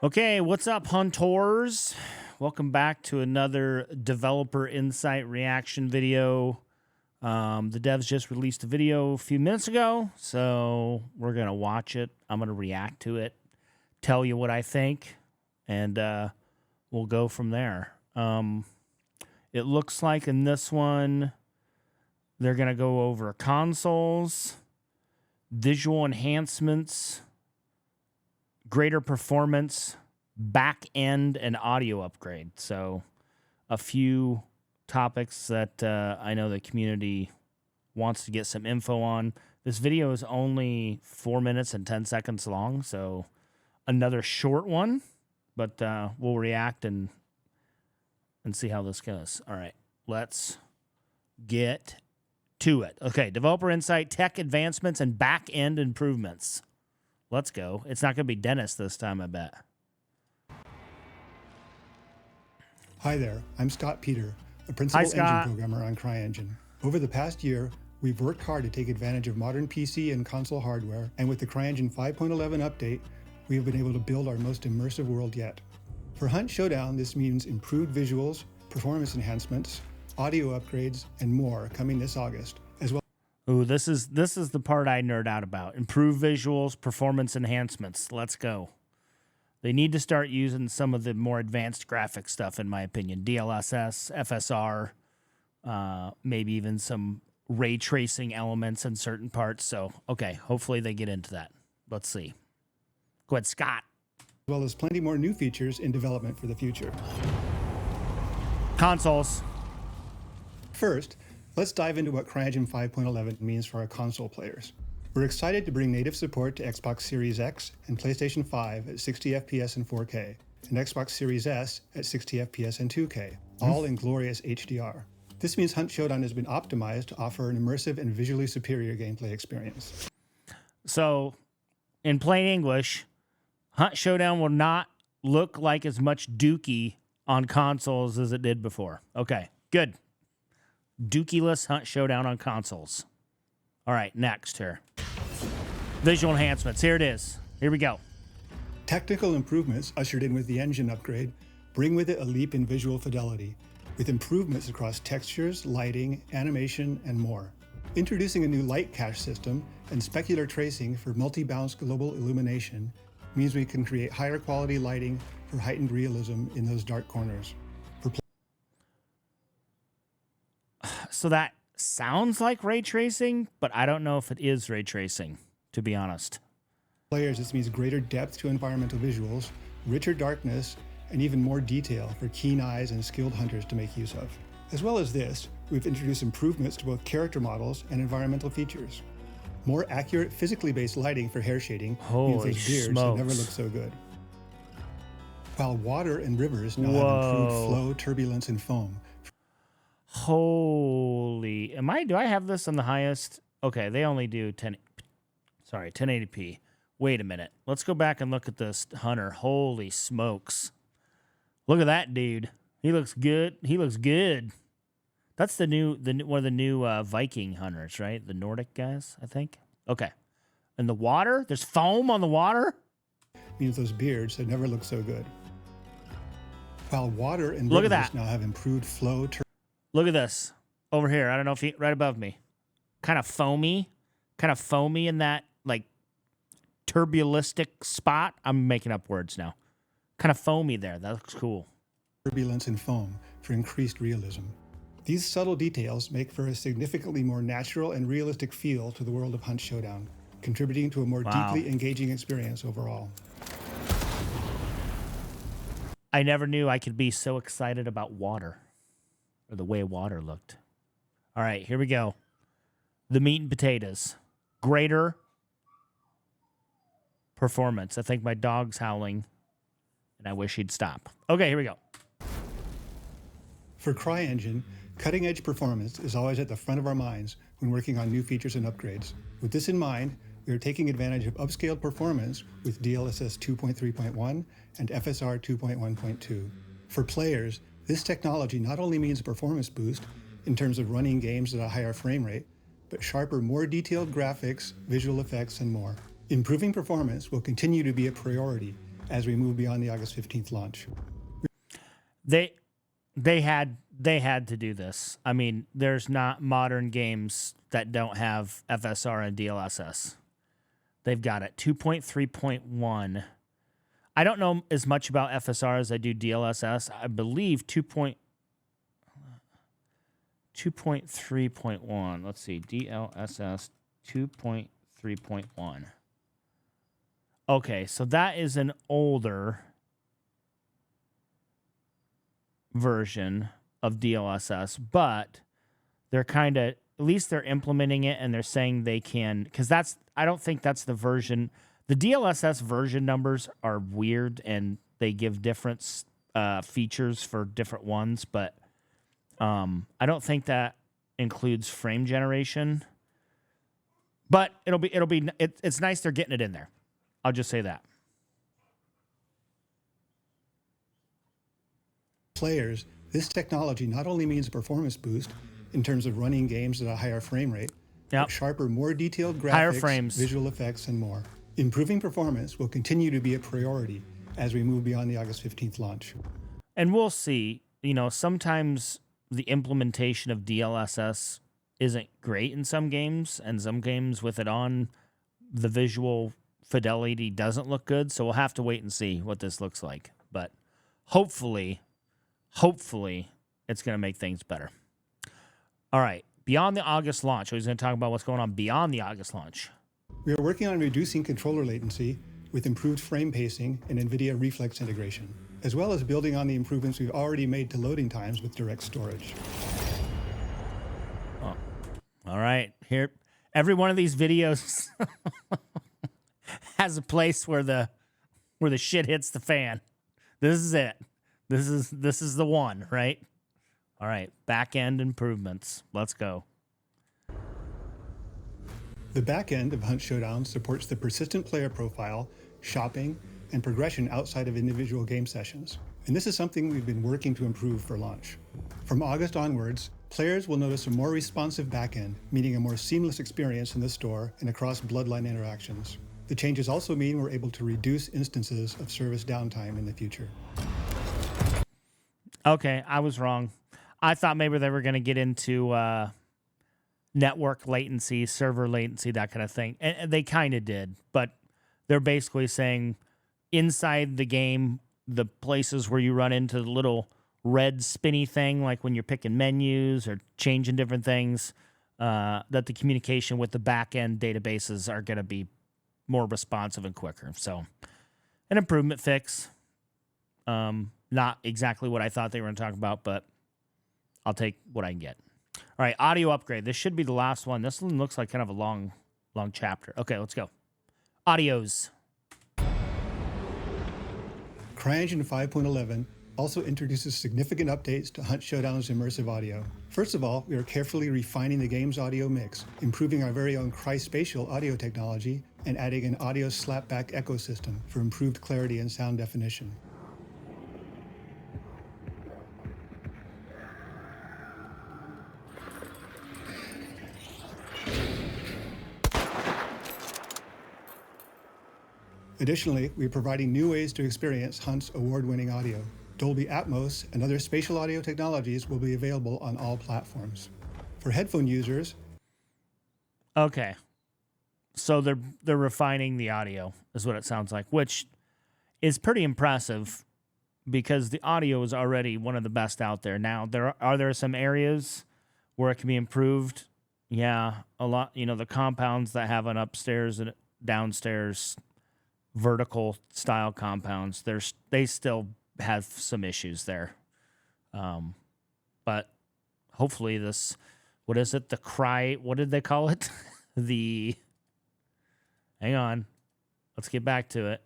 Okay, what's up, hunters? Welcome back to another developer insight reaction video. The devs just released a video a few minutes ago, so we're going to watch it. I'm going to react to it, tell you what I think, and we'll go from there. It looks like in this one, they're going to go over consoles, visual enhancements, greater performance, back end, and audio upgrade. So a few topics that I know the community wants to get some info on. This video is only 4 minutes and 10 seconds long, so another short one, but we'll react and see how this goes. All right, let's get to it. Okay, developer insight, tech advancements, and back end improvements. Let's go. It's not going to be Dennis this time, I bet. Hi there, I'm Scott Peter, a principal engine programmer on CryEngine. Over the past year, we've worked hard to take advantage of modern PC and console hardware, and with the CryEngine 5.11 update, we have been able to build our most immersive world yet. For HuntShowdown, this means improved visuals, performance enhancements, audio upgrades, and more coming this August, as well. Ooh, this is the part I nerd out about. Improved visuals, performance enhancements. Let's go. They need to start using some of the more advanced graphic stuff, in my opinion. DLSS, FSR, maybe even some ray tracing elements in certain parts. So, okay, hopefully they get into that. Let's see. Go ahead, Scott. As well as plenty more new features in development for the future. Consoles. First, let's dive into what CryEngine 5.11 means for our console players. We're excited to bring native support to Xbox Series X and PlayStation 5 at 60 FPS and 4K, and Xbox Series S at 60 FPS and 2K, all in glorious HDR. This means HuntShowdown has been optimized to offer an immersive and visually superior gameplay experience. So, in plain English, HuntShowdown will not look like as much Dookie on consoles as it did before. Okay, good. Dookie-less HuntShowdown on consoles. All right, next here. Visual enhancements. Here it is. Here we go. Technical improvements ushered in with the engine upgrade bring with it a leap in visual fidelity, with improvements across textures, lighting, animation, and more. Introducing a new light cache system and specular tracing for multi-bounce global illumination means we can create higher quality lighting for heightened realism in those dark corners. So that sounds like ray tracing, but I don't know if it is ray tracing, to be honest. Players, this means greater depth to environmental visuals, richer darkness, and even more detail for keen eyes and skilled hunters to make use of. As well as this, we've introduced improvements to both character models and environmental features. More accurate physically based lighting for hair shading means those beards that never look so good. While water and rivers now have improved flow, turbulence, and foam. Holy, do I have this on the highest? Okay, they only do 1080p. Wait a minute. Let's go back and look at this hunter. Holy smokes. Look at that dude. He looks good. He looks good. That's one of the new Viking hunters, right? The Nordic guys, I think. Okay. And the water? There's foam on the water? Means those beards that never look so good. While water and rivers now have improved flow. Look at this over here. I don't know if right above me. Kind of foamy in that like turbulistic spot. I'm making up words now. Kind of foamy there. That looks cool. Turbulence and foam for increased realism. These subtle details make for a significantly more natural and realistic feel to the world of HuntShowdown, contributing to a more deeply engaging experience overall. I never knew I could be so excited about water, or the way water looked. All right, here we go. The meat and potatoes. Greater performance. I think my dog's howling, and I wish he'd stop. Okay, here we go. For CryEngine, cutting-edge performance is always at the front of our minds when working on new features and upgrades. With this in mind, we are taking advantage of upscaled performance with DLSS 2.3.1 and FSR 2.1.2. For players, this technology not only means a performance boost in terms of running games at a higher frame rate, but sharper, more detailed graphics, visual effects, and more. Improving performance will continue to be a priority, as we move beyond the August 15th launch. They had to do this. I mean, there's not modern games that don't have FSR and DLSS. They've got it. 2.3.1. I don't know as much about FSR as I do DLSS. I believe 2.3.1. Let's see. DLSS 2.3.1. Okay, so that is an older version of DLSS, but they're kind of, at least they're implementing it, and they're saying they can, because I don't think that's the version. The DLSS version numbers are weird, and they give different features for different ones, but I don't think that includes frame generation. But it's nice they're getting it in there. I'll just say that. Players, this technology not only means a performance boost in terms of running games at a higher frame rate, but sharper, more detailed graphics, higher frames, visual effects, and more. Improving performance will continue to be a priority as we move beyond the August 15th launch. And we'll see. You know, sometimes the implementation of DLSS isn't great in some games, and some games with it on, the visual fidelity doesn't look good. So we'll have to wait and see what this looks like. But hopefully it's going to make things better. All right. Beyond the August launch. We're going to talk about what's going on beyond the August launch. We are working on reducing controller latency with improved frame pacing and NVIDIA Reflex integration, as well as building on the improvements we've already made to loading times with direct storage. Oh. All right. Here, every one of these videos has a place where the shit hits the fan. This is it. This is the one, right? All right. Back-end improvements. Let's go. The back end of HuntShowdown supports the persistent player profile, shopping, and progression outside of individual game sessions. And this is something we've been working to improve for launch. From August onwards, players will notice a more responsive backend, meaning a more seamless experience in the store and across Bloodline interactions. The changes also mean we're able to reduce instances of service downtime in the future. Okay, I was wrong. I thought maybe they were going to get into network latency, server latency, that kind of thing. And they kind of did, but they're basically saying inside the game, the places where you run into the little red spinny thing, like when you're picking menus or changing different things, that the communication with the back-end databases are going to be more responsive and quicker. So an improvement fix. Not exactly what I thought they were going to talk about, but I'll take what I can get. All right, audio upgrade. This should be the last one. This one looks like kind of a long chapter. Okay, let's go. Audios. CryEngine 5.11 also introduces significant updates to HuntShowdown's immersive audio. First of all, we are carefully refining the game's audio mix, improving our very own Cry-Spatial audio technology, and adding an audio slapback ecosystem for improved clarity and sound definition. Additionally, we are providing new ways to experience Hunt's award-winning audio. Dolby Atmos and other spatial audio technologies will be available on all platforms. For headphone users... Okay. So they're refining the audio, is what it sounds like, which is pretty impressive because the audio is already one of the best out there. Now, are there some areas where it can be improved? Yeah, a lot. You know, the compounds that have an upstairs and downstairs vertical style compounds, they still have some issues there. But hopefully this, what is it? What did they call it? Hang on. Let's get back to it.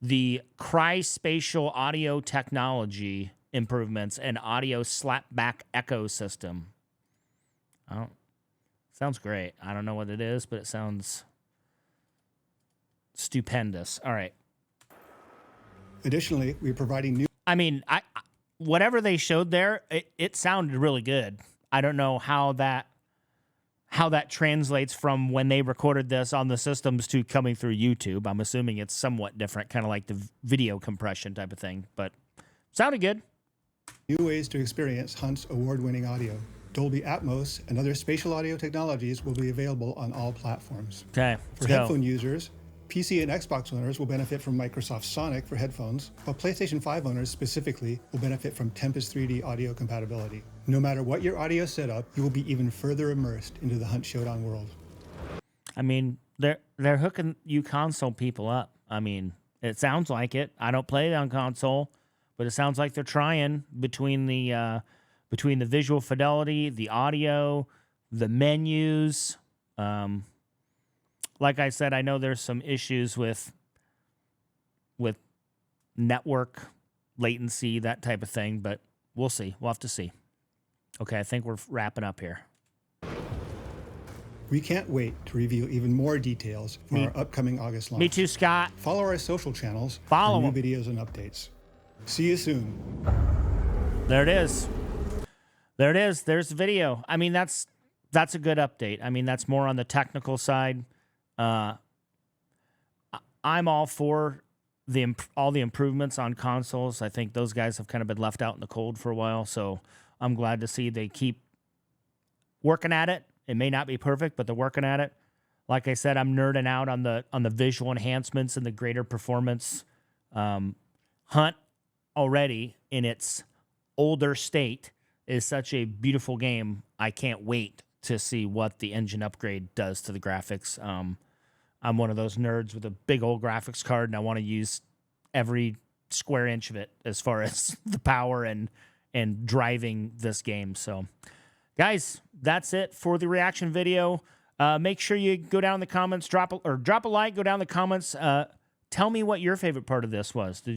The Cry-Spatial audio technology improvements and audio slapback ecosystem. Sounds great. I don't know what it is, but it sounds stupendous. All right. Additionally, we're providing new... I mean, whatever they showed there, it sounded really good. I don't know how how that translates from when they recorded this on the systems to coming through YouTube. I'm assuming it's somewhat different, kind of like the video compression type of thing, but sounded good. New ways to experience Hunt's award-winning audio. Dolby Atmos and other spatial audio technologies will be available on all platforms. Okay, For headphone users, PC and Xbox owners will benefit from Microsoft Sonic for headphones, while PlayStation 5 owners specifically will benefit from Tempest 3D audio compatibility. No matter what your audio setup, you will be even further immersed into the Hunt Showdown world. I mean, they're hooking you console people up. I mean, it sounds like it. I don't play it on console, but it sounds like they're trying between the visual fidelity, the audio, the menus. Like I said, I know there's some issues with network latency, that type of thing, but we'll see. We'll have to see. Okay, I think we're wrapping up here. We can't wait to reveal even more details for our upcoming August launch. Me too, Scott. Follow our social channels Follow for new them. videos and updates. See you soon. There it is. There it is. There's the video. I mean, that's a good update. I mean, that's more on the technical side. I'm all for all the improvements on consoles. I think those guys have kind of been left out in the cold for a while, so I'm glad to see they keep working at it. It may not be perfect, but they're working at it. Like I said, I'm nerding out on the visual enhancements and the greater performance. Hunt already in its older state is such a beautiful game. I can't wait to see what the engine upgrade does to the graphics. I'm one of those nerds with a big old graphics card, and I want to use every square inch of it as far as the power and driving this game. So, guys, that's it for the reaction video. Make sure you go down in the comments, drop a like, go down in the comments. Tell me what your favorite part of this was. Are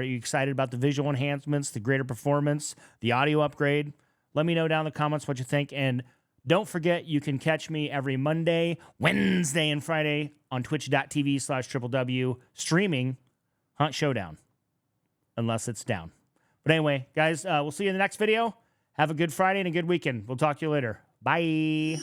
you excited about the visual enhancements, the greater performance, the audio upgrade? Let me know down in the comments what you think. And don't forget, you can catch me every Monday, Wednesday, and Friday on twitch.tv/TripleW streaming Hunt Showdown, unless it's down. But anyway, guys, we'll see you in the next video. Have a good Friday and a good weekend. We'll talk to you later. Bye.